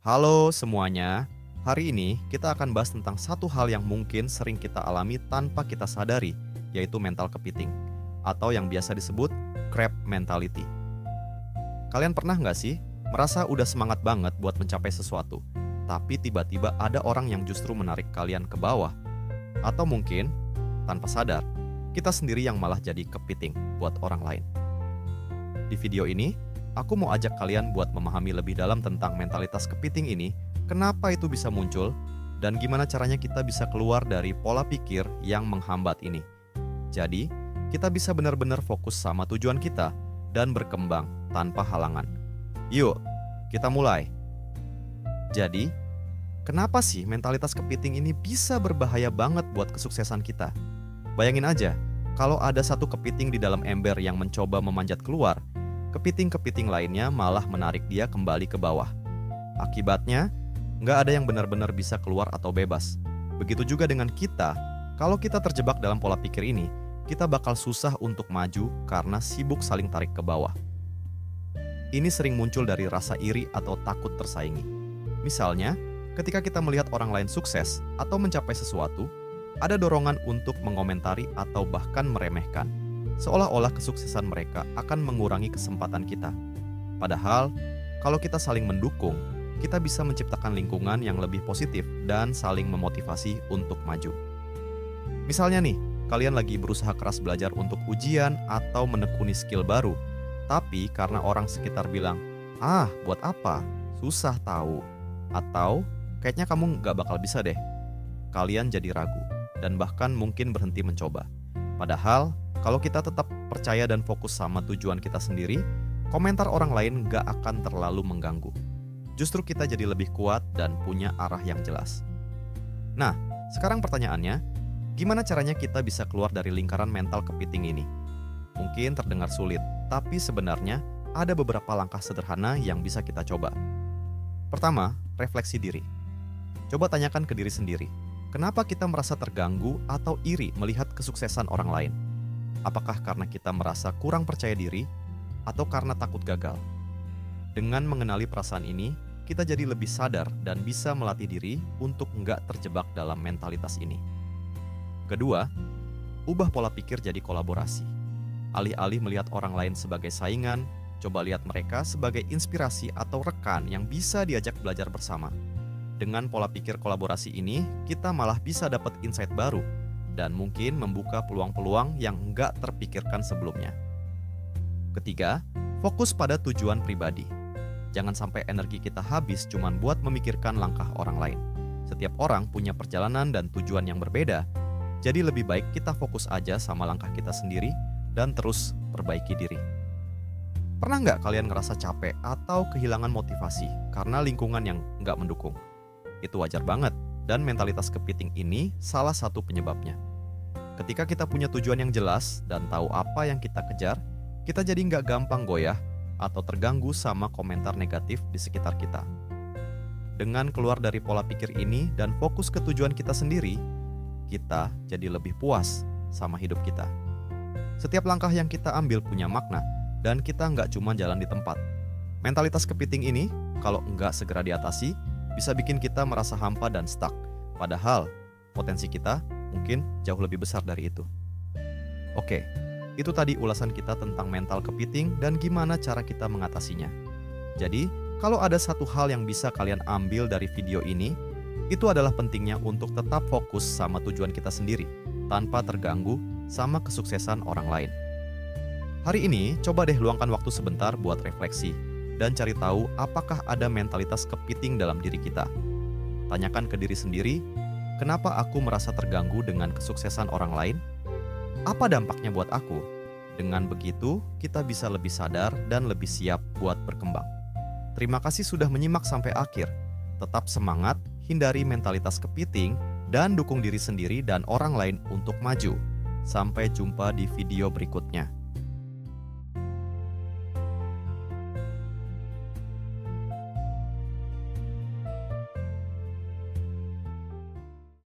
Halo semuanya, hari ini kita akan bahas tentang satu hal yang mungkin sering kita alami tanpa kita sadari, yaitu mental kepiting, atau yang biasa disebut crab mentality. Kalian pernah nggak sih merasa udah semangat banget buat mencapai sesuatu, tapi tiba-tiba ada orang yang justru menarik kalian ke bawah? Atau mungkin, tanpa sadar, kita sendiri yang malah jadi kepiting buat orang lain. Di video ini, aku mau ajak kalian buat memahami lebih dalam tentang mentalitas kepiting ini, kenapa itu bisa muncul, dan gimana caranya kita bisa keluar dari pola pikir yang menghambat ini. Jadi, kita bisa benar-benar fokus sama tujuan kita dan berkembang tanpa halangan. Yuk, kita mulai. Jadi, kenapa sih mentalitas kepiting ini bisa berbahaya banget buat kesuksesan kita? Bayangin aja, kalau ada satu kepiting di dalam ember yang mencoba memanjat keluar, kepiting-kepiting lainnya malah menarik dia kembali ke bawah. Akibatnya, nggak ada yang benar-benar bisa keluar atau bebas. Begitu juga dengan kita, kalau kita terjebak dalam pola pikir ini, kita bakal susah untuk maju karena sibuk saling tarik ke bawah. Ini sering muncul dari rasa iri atau takut tersaingi. Misalnya, ketika kita melihat orang lain sukses atau mencapai sesuatu, ada dorongan untuk mengomentari atau bahkan meremehkan, seolah-olah kesuksesan mereka akan mengurangi kesempatan kita. Padahal, kalau kita saling mendukung, kita bisa menciptakan lingkungan yang lebih positif dan saling memotivasi untuk maju. Misalnya nih, kalian lagi berusaha keras belajar untuk ujian atau menekuni skill baru, tapi karena orang sekitar bilang, buat apa? Susah tahu. Atau, kayaknya kamu gak bakal bisa deh. Kalian jadi ragu, dan bahkan mungkin berhenti mencoba. Padahal, kalau kita tetap percaya dan fokus sama tujuan kita sendiri, komentar orang lain gak akan terlalu mengganggu. Justru kita jadi lebih kuat dan punya arah yang jelas. Nah, sekarang pertanyaannya, gimana caranya kita bisa keluar dari lingkaran mental kepiting ini? Mungkin terdengar sulit, tapi sebenarnya ada beberapa langkah sederhana yang bisa kita coba. Pertama, refleksi diri. Coba tanyakan ke diri sendiri, kenapa kita merasa terganggu atau iri melihat kesuksesan orang lain? Apakah karena kita merasa kurang percaya diri atau karena takut gagal? Dengan mengenali perasaan ini, kita jadi lebih sadar dan bisa melatih diri untuk nggak terjebak dalam mentalitas ini. Kedua, ubah pola pikir jadi kolaborasi. Alih-alih melihat orang lain sebagai saingan, coba lihat mereka sebagai inspirasi atau rekan yang bisa diajak belajar bersama. Dengan pola pikir kolaborasi ini, kita malah bisa dapat insight baru dan mungkin membuka peluang-peluang yang nggak terpikirkan sebelumnya. Ketiga, fokus pada tujuan pribadi. Jangan sampai energi kita habis cuman buat memikirkan langkah orang lain. Setiap orang punya perjalanan dan tujuan yang berbeda, jadi lebih baik kita fokus aja sama langkah kita sendiri dan terus perbaiki diri. Pernah nggak kalian ngerasa capek atau kehilangan motivasi karena lingkungan yang nggak mendukung? Itu wajar banget, dan mentalitas kepiting ini salah satu penyebabnya. Ketika kita punya tujuan yang jelas dan tahu apa yang kita kejar, kita jadi nggak gampang goyah atau terganggu sama komentar negatif di sekitar kita. Dengan keluar dari pola pikir ini dan fokus ke tujuan kita sendiri, kita jadi lebih puas sama hidup kita. Setiap langkah yang kita ambil punya makna, dan kita nggak cuma jalan di tempat. Mentalitas kepiting ini, kalau nggak segera diatasi, bisa bikin kita merasa hampa dan stuck. Padahal, potensi kita mungkin jauh lebih besar dari itu. Oke, itu tadi ulasan kita tentang mental kepiting dan gimana cara kita mengatasinya. Jadi, kalau ada satu hal yang bisa kalian ambil dari video ini, itu adalah pentingnya untuk tetap fokus sama tujuan kita sendiri, tanpa terganggu sama kesuksesan orang lain. Hari ini, coba deh luangkan waktu sebentar buat refleksi dan cari tahu apakah ada mentalitas kepiting dalam diri kita. Tanyakan ke diri sendiri, kenapa aku merasa terganggu dengan kesuksesan orang lain? Apa dampaknya buat aku? Dengan begitu, kita bisa lebih sadar dan lebih siap buat berkembang. Terima kasih sudah menyimak sampai akhir. Tetap semangat, hindari mentalitas kepiting, dan dukung diri sendiri dan orang lain untuk maju. Sampai jumpa di video berikutnya.